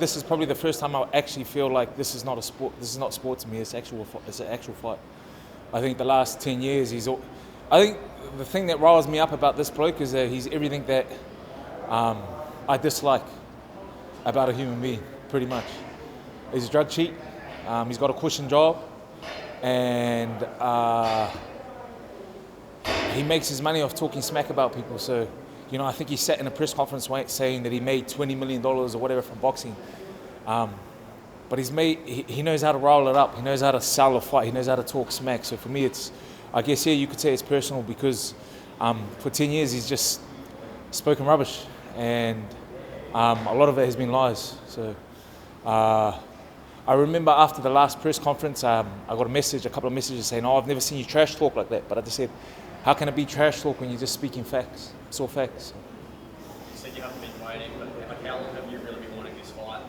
this is probably the first time I actually feel like this is not a sport. This is not sport to me. It's an actual fight. I think the last 10 years, I think the thing that riles me up about this bloke is that he's everything that I dislike about a human being, pretty much. He's a drug cheat. He's got a cushion job, and he makes his money off talking smack about people. So, I think he sat in a press conference saying that he made $20 million or whatever from boxing. But he knows how to roll it up. He knows how to sell a fight. He knows how to talk smack. So for me, I guess you could say it's personal because for 10 years he's just spoken rubbish, and a lot of it has been lies. So I remember after the last press conference, I got a couple of messages saying, "Oh, I've never seen you trash talk like that." But I just said, how can it be trash talk when you're just speaking facts? It's all facts. You said you haven't been waiting, but how long have you really been wanting this fight?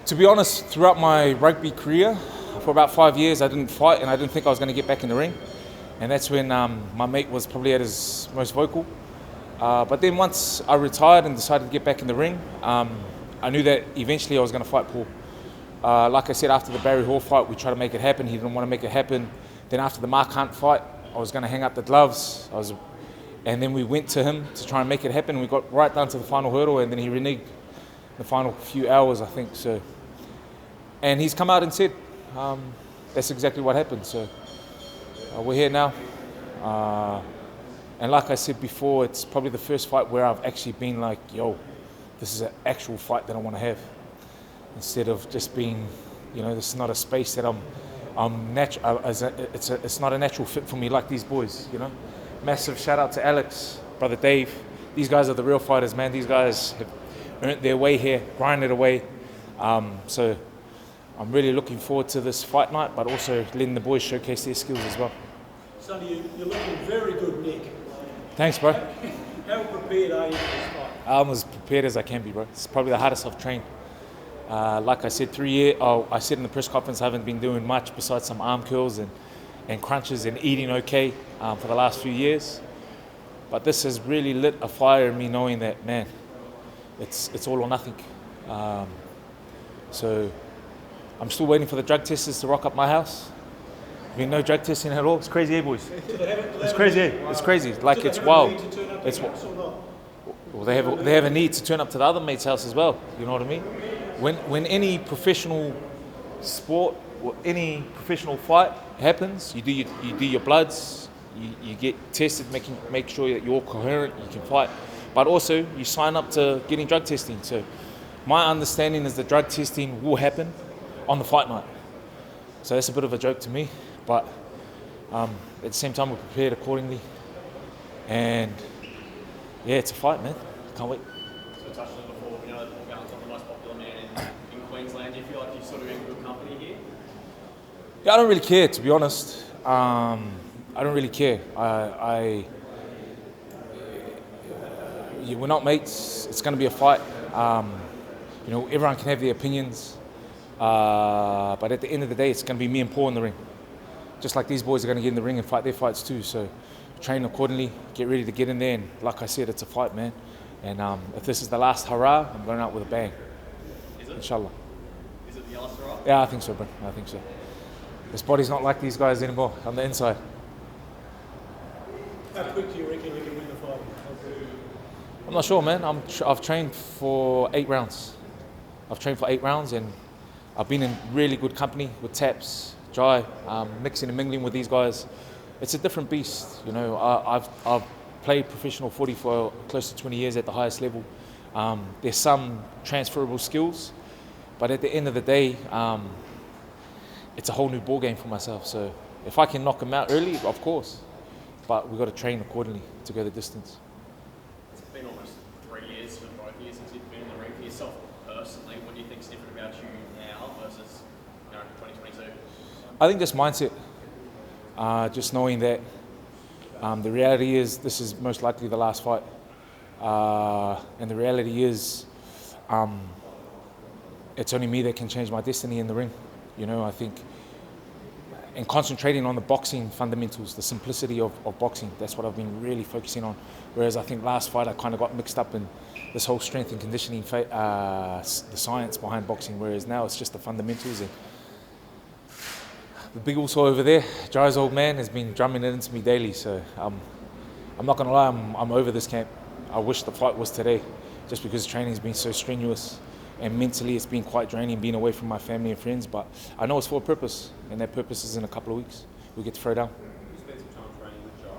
To be honest, throughout my rugby career, for about 5 years, I didn't fight, and I didn't think I was going to get back in the ring. And that's when my mate was probably at his most vocal. But then once I retired and decided to get back in the ring, I knew that eventually I was going to fight Paul. Like I said, after the Barry Hall fight, we tried to make it happen. He didn't want to make it happen. Then after the Mark Hunt fight, I was going to hang up the gloves. And then we went to him to try and make it happen. We got right down to the final hurdle, and then he reneged the final few hours, I think. So, and he's come out and said that's exactly what happened. So we're here now. And like I said before, it's probably the first fight where I've actually been like, yo, this is an actual fight that I want to have. Instead of just being, this is not a space that I'm natural. It's not a natural fit for me like these boys, Massive shout out to Alex, brother Dave. These guys are the real fighters, man. These guys have earned their way here, grinded away. So I'm really looking forward to this fight night, but also letting the boys showcase their skills as well. Sonny, you're looking very good, Nick. Thanks, bro. How prepared are you for this fight? I'm as prepared as I can be, bro. It's probably the hardest I've trained. Like I said, 3 years. I said in the press conference, I haven't been doing much besides some arm curls and crunches and eating okay for the last few years. But this has really lit a fire in me, knowing that, man, it's all or nothing. So I'm still waiting for the drug testers to rock up my house. Been no drug testing at all. It's crazy, boys. It's crazy. It's crazy. Like, it's wild. Well, they have a need to turn up to the other mate's house as well. You know what I mean? When any professional sport or any professional fight happens, you do your bloods, you get tested, make sure that you're coherent, you can fight. But also, you sign up to getting drug testing. So my understanding is the drug testing will happen on the fight night. So that's a bit of a joke to me. But at the same time, we're prepared accordingly. And yeah, it's a fight, man. Can't wait. So we touched on it before, we know that Paul Gallen's not the most popular man in Queensland. Do you feel like you're sort of in good company here? Yeah, I don't really care, to be honest. I don't really care. We're not mates. It's going to be a fight. Everyone can have their opinions. But at the end of the day, it's going to be me and Paul in the ring. Just like these boys are going to get in the ring and fight their fights too. So train accordingly, get ready to get in there. And like I said, it's a fight, man. And if this is the last hurrah, I'm going out with a bang. Is it? Inshallah. Is it the last hurrah? Yeah, I think so, bro. I think so. This body's not like these guys anymore on the inside. How quick do you reckon you can win the fight? I'm not sure, man. I've trained for 8 rounds. And I've been in really good company with Taps, Jai, mixing and mingling with these guys. It's a different beast, I've played professional footy for close to 20 years at the highest level. There's some transferable skills, but at the end of the day, it's a whole new ball game for myself. So if I can knock them out early, of course, but we've got to train accordingly to go the distance. It's been almost 3 years for both years since you've been in the ring. For yourself personally, what do you think's different about you now versus 2022? I think just mindset. Just knowing that the reality is this is most likely the last fight. And the reality is it's only me that can change my destiny in the ring. I think and concentrating on the boxing fundamentals, the simplicity of boxing. That's what I've been really focusing on. Whereas I think last fight I kind of got mixed up in this whole strength and conditioning, the science behind boxing. Whereas now it's just the fundamentals. And the big also over there, Jai's old man, has been drumming it into me daily. So I'm not gonna lie, I'm over this camp. I wish the fight was today, just because training's been so strenuous. And mentally, it's been quite draining being away from my family and friends. But I know it's for a purpose, and that purpose is in a couple of weeks. We get to throw down. You spent some time training with Jai?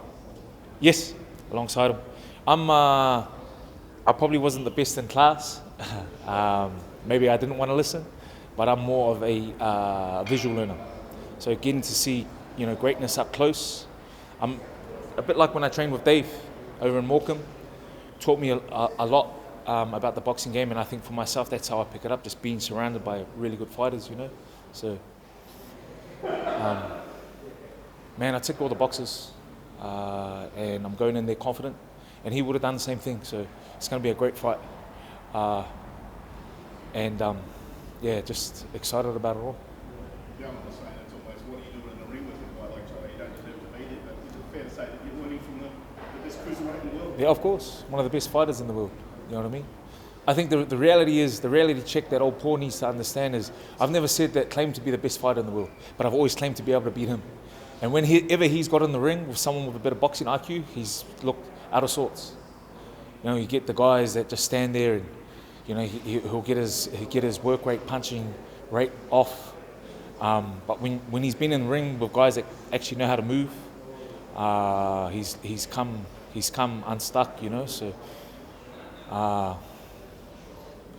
Yes, alongside him. I probably wasn't the best in class. Maybe I didn't want to listen, but I'm more of a visual learner. So getting to see, greatness up close. I'm a bit like when I trained with Dave over in Morecambe. Taught me a lot. About the boxing game, and I think for myself that's how I pick it up, just being surrounded by really good fighters, So, man, I tick all the boxes, and I'm going in there confident, and he would have done the same thing, so it's going to be a great fight. Just excited about it all. Yeah, I'm not saying it's almost what are you doing in the ring with a guy like Jai? You don't deserve to be there, but is it fair to say that you're learning from the best cruiserweight in the world? Yeah, of course, one of the best fighters in the world. You know what I mean? I think the reality check that old Paul needs to understand is I've never said that claim to be the best fighter in the world, but I've always claimed to be able to beat him. And whenever he's got in the ring with someone with a bit of boxing IQ, he's looked out of sorts. You get the guys that just stand there and he'll get his work rate, punching rate off. But when he's been in the ring with guys that actually know how to move, he's come unstuck. So.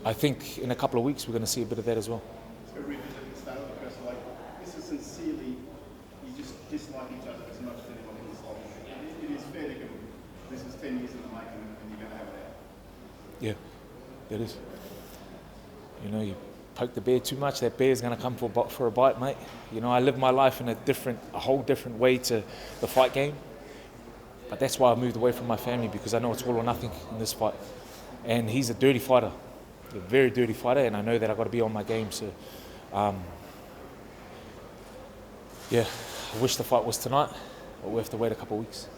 I think in a couple of weeks we're going to see a bit of that as well. So revisit the start of the press, like, this is sincerely, you just dislike each other as much as anyone in this life. It is fair to give them. This is 10 years in the making and you're going to have it out. Yeah, it is. You poke the bear too much, that bear's going to come for a bite, mate. I live my life in a whole different way to the fight game. But that's why I moved away from my family, because I know it's all or nothing in this fight. And he's a dirty fighter, a very dirty fighter, and I know that I've got to be on my game. So, I wish the fight was tonight, but we have to wait a couple of weeks.